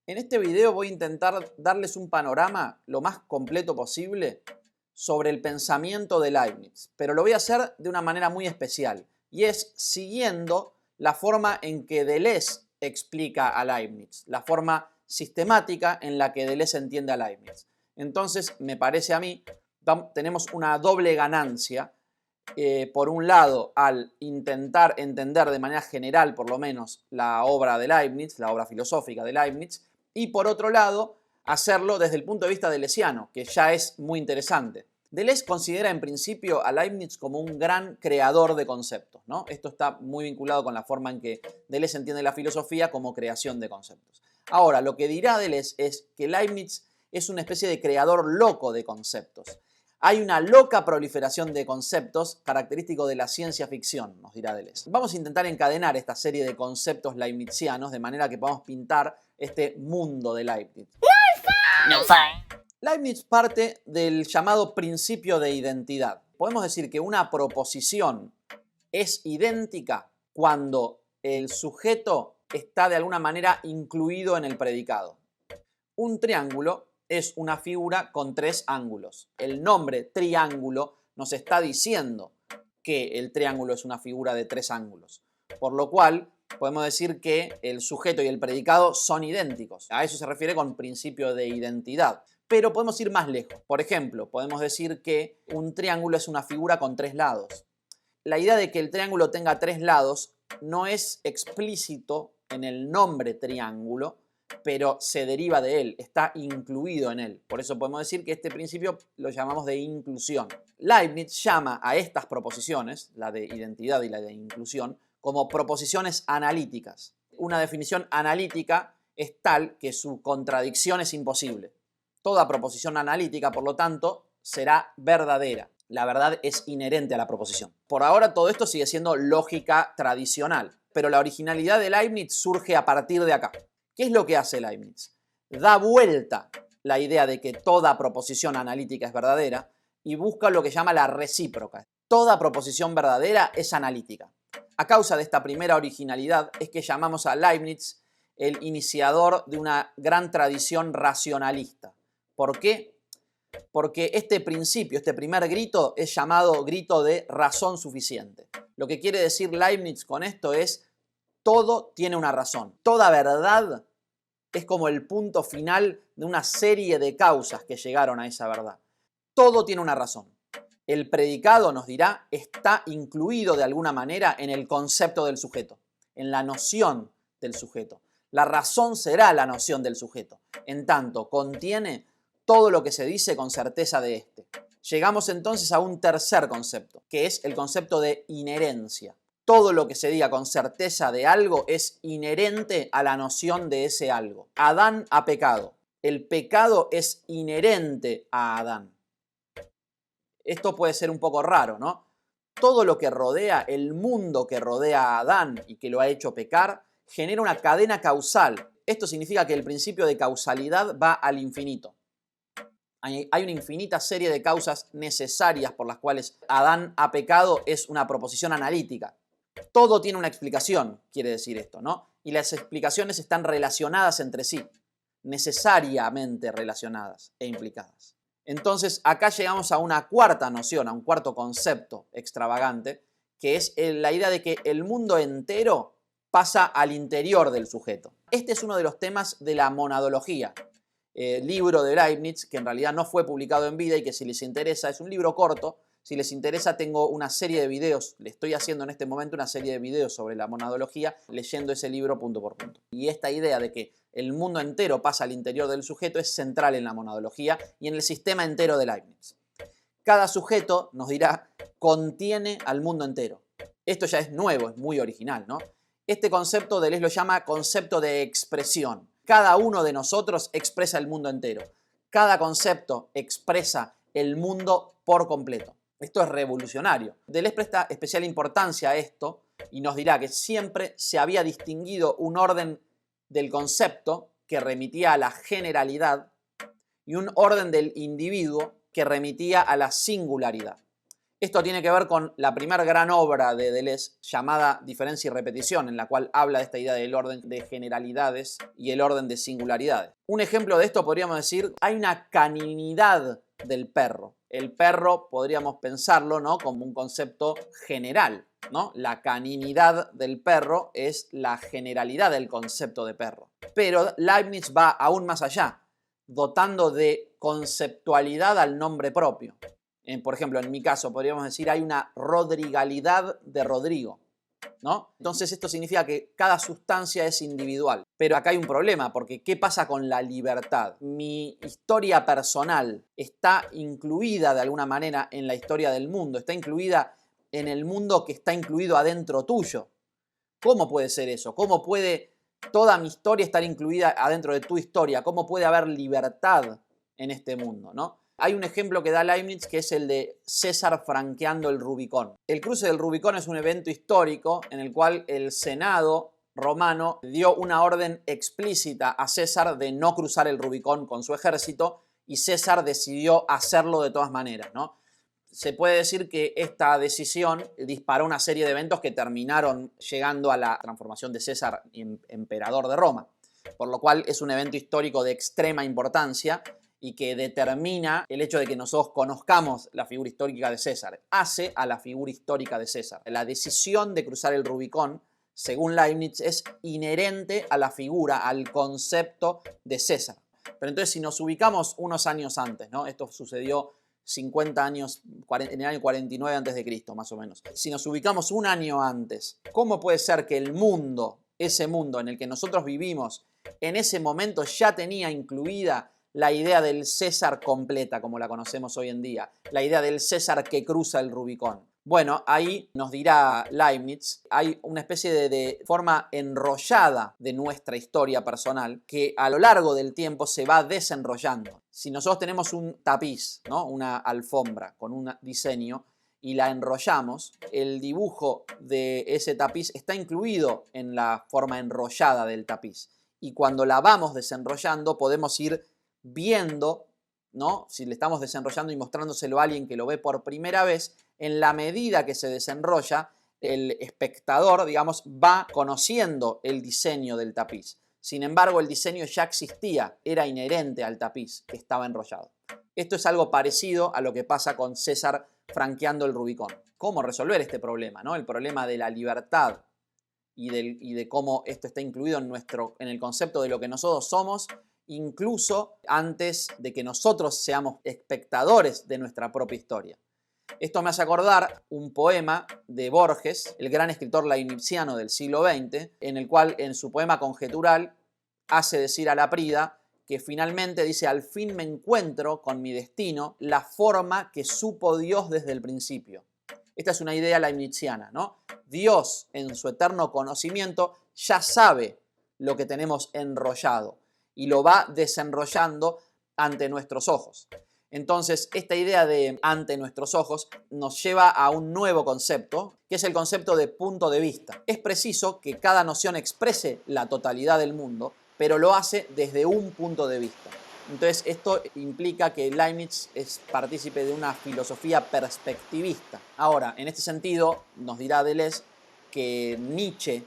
En este video voy a intentar darles un panorama lo más completo posible sobre el pensamiento de Leibniz, pero lo voy a hacer de una manera muy especial y es siguiendo la forma en que Deleuze explica a Leibniz, la forma sistemática en la que Deleuze entiende a Leibniz. Entonces, me parece a mí, tenemos una doble ganancia. Por un lado, al intentar entender de manera general, por lo menos, la obra de Leibniz, la obra filosófica de Leibniz, y por otro lado, hacerlo desde el punto de vista deleuziano, que ya es muy interesante. Deleuze considera en principio a Leibniz como un gran creador de conceptos, ¿no? Esto está muy vinculado con la forma en que Deleuze entiende la filosofía como creación de conceptos. Ahora, lo que dirá Deleuze es que Leibniz es una especie de creador loco de conceptos. Hay una loca proliferación de conceptos característico de la ciencia ficción, nos dirá Deleuze. Vamos a intentar encadenar esta serie de conceptos leibnizianos de manera que podamos pintar este mundo de Leibniz. Leibniz parte del llamado principio de identidad. Podemos decir que una proposición es idéntica cuando el sujeto está de alguna manera incluido en el predicado. Un triángulo es una figura con tres ángulos. El nombre triángulo nos está diciendo que el triángulo es una figura de tres ángulos. Por lo cual, podemos decir que el sujeto y el predicado son idénticos. A eso se refiere con principio de identidad. Pero podemos ir más lejos. Por ejemplo, podemos decir que un triángulo es una figura con tres lados. La idea de que el triángulo tenga tres lados no es explícito en el nombre triángulo, pero se deriva de él, está incluido en él. Por eso podemos decir que este principio lo llamamos de inclusión. Leibniz llama a estas proposiciones, la de identidad y la de inclusión, como proposiciones analíticas. Una definición analítica es tal que su contradicción es imposible. Toda proposición analítica, por lo tanto, será verdadera. La verdad es inherente a la proposición. Por ahora todo esto sigue siendo lógica tradicional, pero la originalidad de Leibniz surge a partir de acá. ¿Qué es lo que hace Leibniz? Da vuelta la idea de que toda proposición analítica es verdadera y busca lo que llama la recíproca. Toda proposición verdadera es analítica. A causa de esta primera originalidad es que llamamos a Leibniz el iniciador de una gran tradición racionalista. ¿Por qué? Porque este principio, este primer grito, es llamado grito de razón suficiente. Lo que quiere decir Leibniz con esto es: todo tiene una razón. Toda verdad es como el punto final de una serie de causas que llegaron a esa verdad. Todo tiene una razón. El predicado, nos dirá, está incluido de alguna manera en el concepto del sujeto, en la noción del sujeto. La razón será la noción del sujeto, en tanto contiene todo lo que se dice con certeza de este. Llegamos entonces a un tercer concepto, que es el concepto de inherencia. Todo lo que se diga con certeza de algo es inherente a la noción de ese algo. Adán ha pecado. El pecado es inherente a Adán. Esto puede ser un poco raro, ¿no? Todo lo que rodea, el mundo que rodea a Adán y que lo ha hecho pecar, genera una cadena causal. Esto significa que el principio de causalidad va al infinito. Hay una infinita serie de causas necesarias por las cuales Adán ha pecado, es una proposición analítica. Todo tiene una explicación, quiere decir esto, ¿no? Y las explicaciones están relacionadas entre sí, necesariamente relacionadas e implicadas. Entonces, acá llegamos a una cuarta noción, a un cuarto concepto extravagante, que es la idea de que el mundo entero pasa al interior del sujeto. Este es uno de los temas de la monadología, libro de Leibniz, que en realidad no fue publicado en vida y que si les interesa, es un libro corto. Si les interesa, tengo una serie de videos, le estoy haciendo en este momento una serie de videos sobre la monadología, leyendo ese libro punto por punto. Y esta idea de que el mundo entero pasa al interior del sujeto es central en la monadología y en el sistema entero de Leibniz. Cada sujeto, nos dirá, contiene al mundo entero. Esto ya es nuevo, es muy original, ¿no? Este concepto Deleuze lo llama concepto de expresión. Cada uno de nosotros expresa el mundo entero. Cada concepto expresa el mundo por completo. Esto es revolucionario. Deleuze presta especial importancia a esto y nos dirá que siempre se había distinguido un orden del concepto que remitía a la generalidad y un orden del individuo que remitía a la singularidad. Esto tiene que ver con la primera gran obra de Deleuze llamada Diferencia y Repetición, en la cual habla de esta idea del orden de generalidades y el orden de singularidades. Un ejemplo de esto podríamos decir, hay una caninidad del perro. El perro podríamos pensarlo, ¿no?, como un concepto general, ¿no? La caninidad del perro es la generalidad del concepto de perro. Pero Leibniz va aún más allá, dotando de conceptualidad al nombre propio. Por ejemplo, en mi caso, podríamos decir, hay una rodrigalidad de Rodrigo, ¿no? Entonces esto significa que cada sustancia es individual. Pero acá hay un problema, porque ¿qué pasa con la libertad? Mi historia personal está incluida de alguna manera en la historia del mundo, está incluida en el mundo que está incluido adentro tuyo. ¿Cómo puede ser eso? ¿Cómo puede toda mi historia estar incluida adentro de tu historia? ¿Cómo puede haber libertad en este mundo, ¿no? Hay un ejemplo que da Leibniz que es el de César franqueando el Rubicón. El cruce del Rubicón es un evento histórico en el cual el Senado romano dio una orden explícita a César de no cruzar el Rubicón con su ejército y César decidió hacerlo de todas maneras, ¿no? Se puede decir que esta decisión disparó una serie de eventos que terminaron llegando a la transformación de César en emperador de Roma, por lo cual es un evento histórico de extrema importancia y que determina el hecho de que nosotros conozcamos la figura histórica de César, hace a la figura histórica de César. La decisión de cruzar el Rubicón, según Leibniz, es inherente a la figura, al concepto de César. Pero entonces si nos ubicamos unos años antes, ¿no? Esto sucedió 50 años, en el año 49 a.C., más o menos. Si nos ubicamos un año antes, ¿cómo puede ser que el mundo, ese mundo en el que nosotros vivimos, en ese momento ya tenía incluida la idea del César completa, como la conocemos hoy en día, la idea del César que cruza el Rubicón? Bueno, ahí nos dirá Leibniz, hay una especie de forma enrollada de nuestra historia personal que a lo largo del tiempo se va desenrollando. Si nosotros tenemos un tapiz, ¿no?, una alfombra con un diseño y la enrollamos, el dibujo de ese tapiz está incluido en la forma enrollada del tapiz. Y cuando la vamos desenrollando podemos ir viendo, ¿no?, si le estamos desenrollando y mostrándoselo a alguien que lo ve por primera vez, en la medida que se desenrolla, el espectador, digamos, va conociendo el diseño del tapiz. Sin embargo, el diseño ya existía, era inherente al tapiz que estaba enrollado. Esto es algo parecido a lo que pasa con César franqueando el Rubicón. ¿Cómo resolver este problema, ¿no? El problema de la libertad y de cómo esto está incluido en el concepto de lo que nosotros somos, incluso antes de que nosotros seamos espectadores de nuestra propia historia. Esto me hace acordar un poema de Borges, el gran escritor leibniziano del siglo XX, en el cual en su poema Conjetural hace decir a Laprida que finalmente dice: al fin me encuentro con mi destino, la forma que supo Dios desde el principio. Esta es una idea leibniziana, ¿no? Dios, en su eterno conocimiento, ya sabe lo que tenemos enrollado y lo va desenrollando ante nuestros ojos. Entonces, esta idea de ante nuestros ojos nos lleva a un nuevo concepto, que es el concepto de punto de vista. Es preciso que cada noción exprese la totalidad del mundo, pero lo hace desde un punto de vista. Entonces, esto implica que Leibniz es partícipe de una filosofía perspectivista. Ahora, en este sentido, nos dirá Deleuze que Nietzsche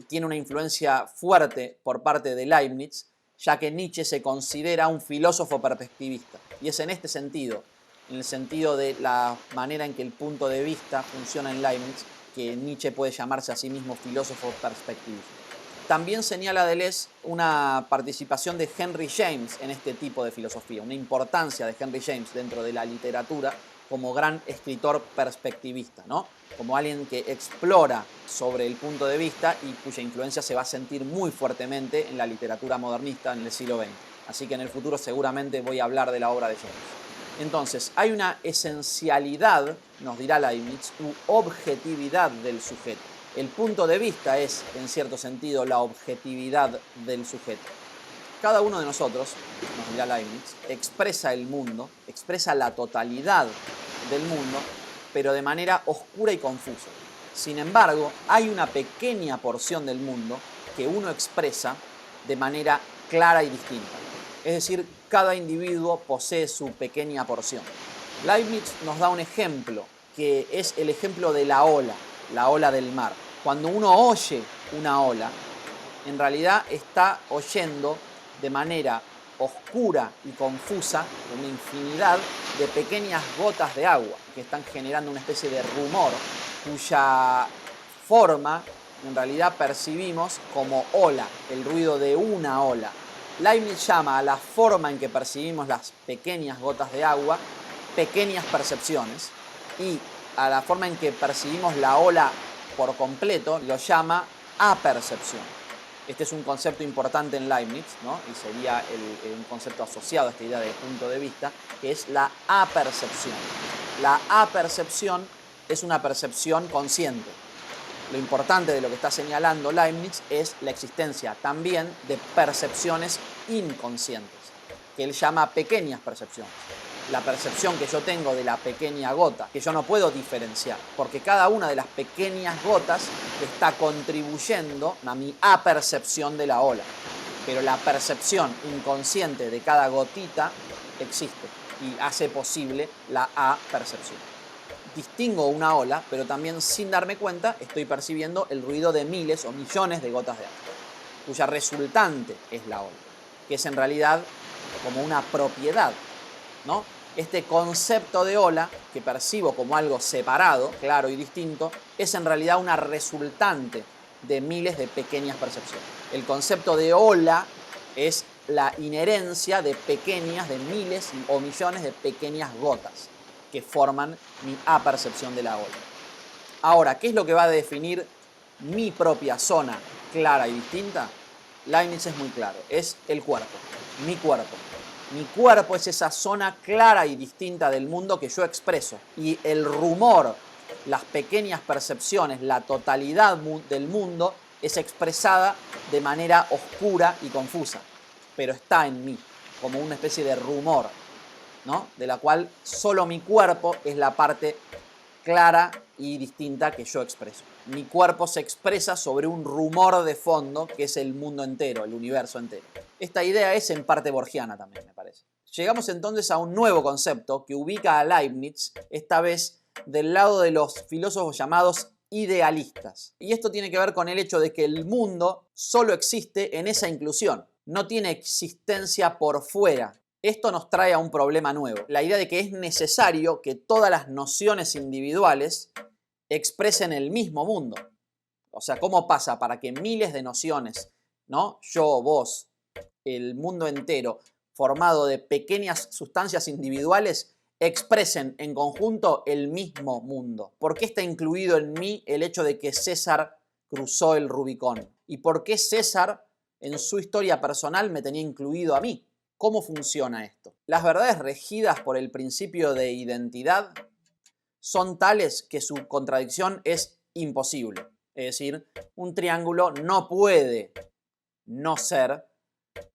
tiene una influencia fuerte por parte de Leibniz, ya que Nietzsche se considera un filósofo perspectivista. Y es en este sentido, en el sentido de la manera en que el punto de vista funciona en Leibniz, que Nietzsche puede llamarse a sí mismo filósofo perspectivista. También señala Deleuze una participación de Henry James en este tipo de filosofía, una importancia de Henry James dentro de la literatura como gran escritor perspectivista, ¿no? Como alguien que explora sobre el punto de vista y cuya influencia se va a sentir muy fuertemente en la literatura modernista en el siglo XX. Así que en el futuro seguramente voy a hablar de la obra de James. Entonces, hay una esencialidad, nos dirá Leibniz, u objetividad del sujeto. El punto de vista es, en cierto sentido, la objetividad del sujeto. Cada uno de nosotros, nos dirá Leibniz, expresa el mundo, expresa la totalidad del mundo, pero de manera oscura y confusa. Sin embargo, hay una pequeña porción del mundo que uno expresa de manera clara y distinta. Es decir, cada individuo posee su pequeña porción. Leibniz nos da un ejemplo que es el ejemplo de la ola del mar. Cuando uno oye una ola, en realidad está oyendo de manera oscura y confusa una infinidad de pequeñas gotas de agua que están generando una especie de rumor cuya forma en realidad percibimos como ola, el ruido de una ola. Leibniz llama a la forma en que percibimos las pequeñas gotas de agua pequeñas percepciones, y a la forma en que percibimos la ola por completo lo llama apercepción. Este es un concepto importante en Leibniz, ¿no? Y sería un concepto asociado a esta idea de punto de vista, que es la apercepción. La apercepción es una percepción consciente. Lo importante de lo que está señalando Leibniz es la existencia también de percepciones inconscientes, que él llama pequeñas percepciones. La percepción que yo tengo de la pequeña gota, que yo no puedo diferenciar, porque cada una de las pequeñas gotas está contribuyendo a mi apercepción de la ola. Pero la percepción inconsciente de cada gotita existe y hace posible la apercepción. Distingo una ola, pero también sin darme cuenta estoy percibiendo el ruido de miles o millones de gotas de agua, cuya resultante es la ola, que es en realidad como una propiedad, ¿no? Este concepto de ola, que percibo como algo separado, claro y distinto, es en realidad una resultante de miles de pequeñas percepciones. El concepto de ola es la inherencia de pequeñas, de miles o millones de pequeñas gotas que forman mi apercepción de la ola. Ahora, ¿qué es lo que va a definir mi propia zona clara y distinta? Leibniz es muy claro, es el cuerpo, mi cuerpo. Mi cuerpo es esa zona clara y distinta del mundo que yo expreso. Y el rumor, las pequeñas percepciones, la totalidad del mundo es expresada de manera oscura y confusa. Pero está en mí, como una especie de rumor, ¿no? De la cual solo mi cuerpo es la parte clara y distinta que yo expreso. Mi cuerpo se expresa sobre un rumor de fondo que es el mundo entero, el universo entero. Esta idea es en parte borgiana también, me parece. Llegamos entonces a un nuevo concepto que ubica a Leibniz, esta vez del lado de los filósofos llamados idealistas. Y esto tiene que ver con el hecho de que el mundo solo existe en esa inclusión, no tiene existencia por fuera. Esto nos trae a un problema nuevo, la idea de que es necesario que todas las nociones individuales expresen el mismo mundo. O sea, ¿cómo pasa para que miles de nociones, ¿no? Yo, vos, el mundo entero, formado de pequeñas sustancias individuales, expresen en conjunto el mismo mundo? ¿Por qué está incluido en mí el hecho de que César cruzó el Rubicón? ¿Y por qué César, en su historia personal, me tenía incluido a mí? ¿Cómo funciona esto? Las verdades regidas por el principio de identidad son tales que su contradicción es imposible. Es decir, un triángulo no puede no ser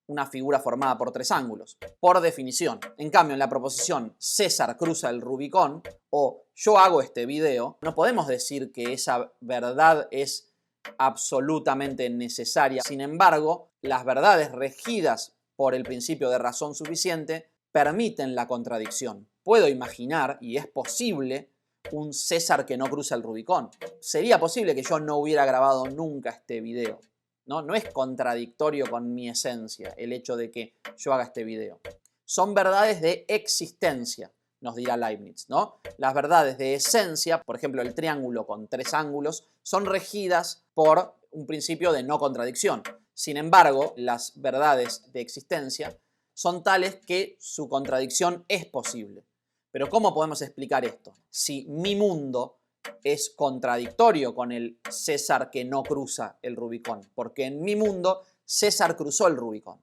una figura formada por tres ángulos, por definición. En cambio, en la proposición César cruza el Rubicón o yo hago este video, no podemos decir que esa verdad es absolutamente necesaria. Sin embargo, las verdades regidas por el principio de razón suficiente permiten la contradicción. Puedo imaginar, y es posible, un César que no cruza el Rubicón. Sería posible que yo no hubiera grabado nunca este video. No es contradictorio con mi esencia el hecho de que yo haga este video. Son verdades de existencia, nos dirá Leibniz, ¿no? Las verdades de esencia, por ejemplo, el triángulo con tres ángulos, son regidas por un principio de no contradicción. Sin embargo, las verdades de existencia son tales que su contradicción es posible. Pero ¿cómo podemos explicar esto? Si mi mundo es contradictorio con el César que no cruza el Rubicón, porque en mi mundo César cruzó el Rubicón.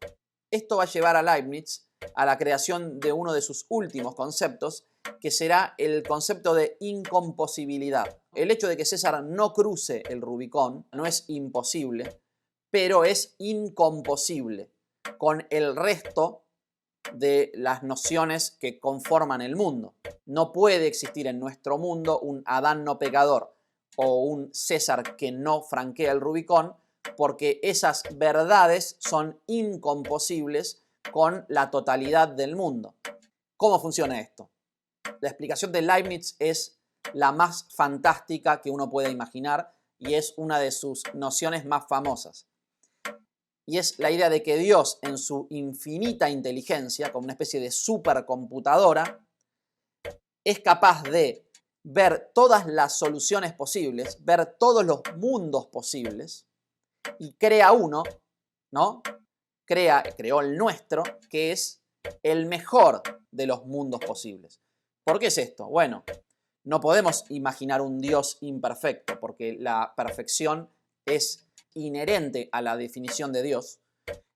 Esto va a llevar a Leibniz a la creación de uno de sus últimos conceptos, que será el concepto de incomposibilidad. El hecho de que César no cruce el Rubicón no es imposible, pero es incomposible con el resto de las nociones que conforman el mundo. No puede existir en nuestro mundo un Adán no pecador o un César que no franquea el Rubicón, porque esas verdades son incomposibles con la totalidad del mundo. ¿Cómo funciona esto? La explicación de Leibniz es la más fantástica que uno puede imaginar y es una de sus nociones más famosas. Y es la idea de que Dios, en su infinita inteligencia, como una especie de supercomputadora, es capaz de ver todas las soluciones posibles, ver todos los mundos posibles y crea uno, ¿no? Creó el nuestro, que es el mejor de los mundos posibles. ¿Por qué es esto? Bueno, no podemos imaginar un Dios imperfecto, porque la perfección es inherente a la definición de Dios.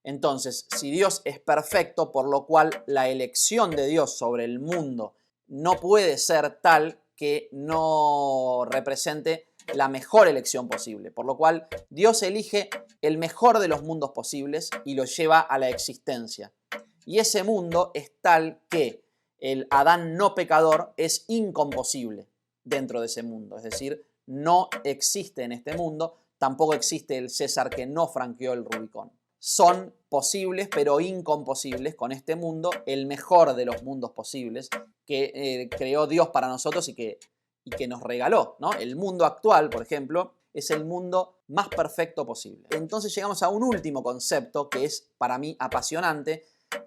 Entonces, si Dios es perfecto, por lo cual la elección de Dios sobre el mundo no puede ser tal que no represente la mejor elección posible. Por lo cual, Dios elige el mejor de los mundos posibles y lo lleva a la existencia. Y ese mundo es tal que el Adán no pecador es incomposible dentro de ese mundo. Es decir, no existe en este mundo, tampoco existe el César que no franqueó el Rubicón. Son posibles pero incomposibles con este mundo, el mejor de los mundos posibles que creó Dios para nosotros y que nos regaló, ¿no? El mundo actual, por ejemplo, es el mundo más perfecto posible. Entonces llegamos a un último concepto que es para mí apasionante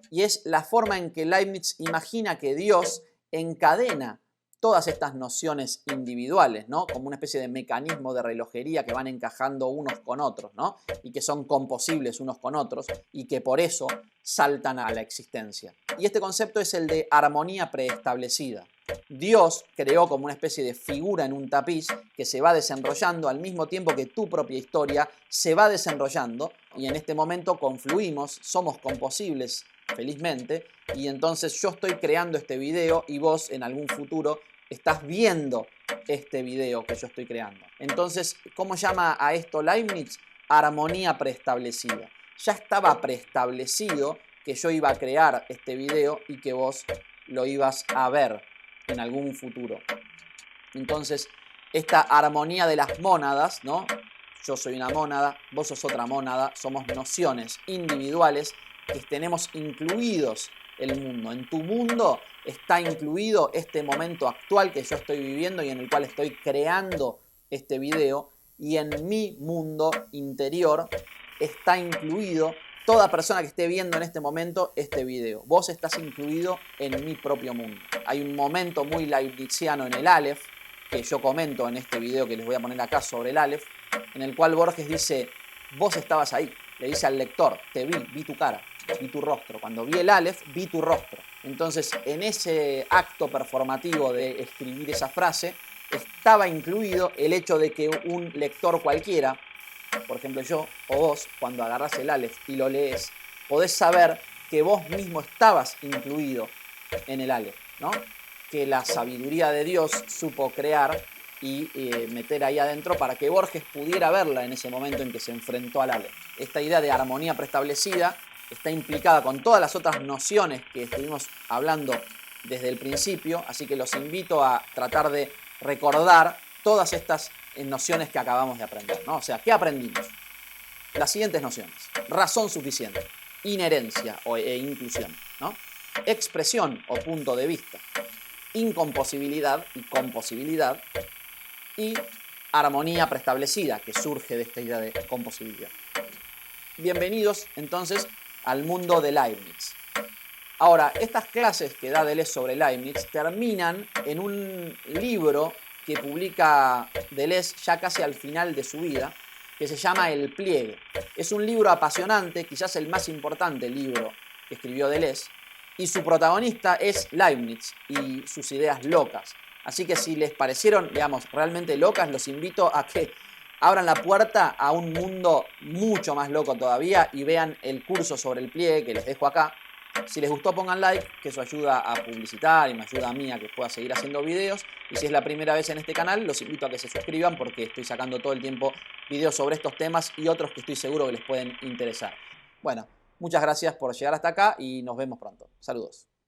y es la forma en que Leibniz imagina que Dios encadena todas estas nociones individuales, ¿no? Como una especie de mecanismo de relojería que van encajando unos con otros, ¿no? Y que son composibles unos con otros y que por eso saltan a la existencia. Y este concepto es el de armonía preestablecida. Dios creó como una especie de figura en un tapiz que se va desenrollando al mismo tiempo que tu propia historia se va desenrollando y en este momento confluimos, somos composibles felizmente y entonces yo estoy creando este video y vos en algún futuro estás viendo este video que yo estoy creando. Entonces, ¿cómo llama a esto Leibniz? Armonía preestablecida. Ya estaba preestablecido que yo iba a crear este video y que vos lo ibas a ver en algún futuro. Entonces, esta armonía de las mónadas, ¿no? Yo soy una mónada, vos sos otra mónada, somos nociones individuales que tenemos incluidos el mundo. En tu mundo está incluido este momento actual que yo estoy viviendo y en el cual estoy creando este video. Y en mi mundo interior está incluido toda persona que esté viendo en este momento este video. Vos estás incluido en mi propio mundo. Hay un momento muy leibniziano en el Aleph, que yo comento en este video que les voy a poner acá sobre el Aleph, en el cual Borges dice, vos estabas ahí. Le dice al lector, te vi tu cara, vi tu rostro. Cuando vi el Aleph, vi tu rostro. Entonces, en ese acto performativo de escribir esa frase, estaba incluido el hecho de que un lector cualquiera, por ejemplo yo o vos, cuando agarrás el Aleph y lo lees, podés saber que vos mismo estabas incluido en el Aleph, ¿no? Que la sabiduría de Dios supo crear y meter ahí adentro para que Borges pudiera verla en ese momento en que se enfrentó al Aleph. Esta idea de armonía preestablecida está implicada con todas las otras nociones que estuvimos hablando desde el principio, así que los invito a tratar de recordar todas estas nociones que acabamos de aprender, ¿no? O sea, ¿qué aprendimos? Las siguientes nociones: razón suficiente, inherencia e inclusión, ¿no? Expresión o punto de vista, incomposibilidad y composibilidad, y armonía preestablecida, que surge de esta idea de composibilidad. Bienvenidos entonces al mundo de Leibniz. Ahora, estas clases que da Deleuze sobre Leibniz terminan en un libro que publica Deleuze ya casi al final de su vida, que se llama El pliegue. Es un libro apasionante, quizás el más importante libro que escribió Deleuze, y su protagonista es Leibniz y sus ideas locas. Así que si les parecieron, digamos, realmente locas, los invito a que abran la puerta a un mundo mucho más loco todavía y vean el curso sobre el pliegue que les dejo acá. Si les gustó, pongan like, que eso ayuda a publicitar y me ayuda a mí a que pueda seguir haciendo videos. Y si es la primera vez en este canal, los invito a que se suscriban porque estoy sacando todo el tiempo videos sobre estos temas y otros que estoy seguro que les pueden interesar. Bueno, muchas gracias por llegar hasta acá y nos vemos pronto. Saludos.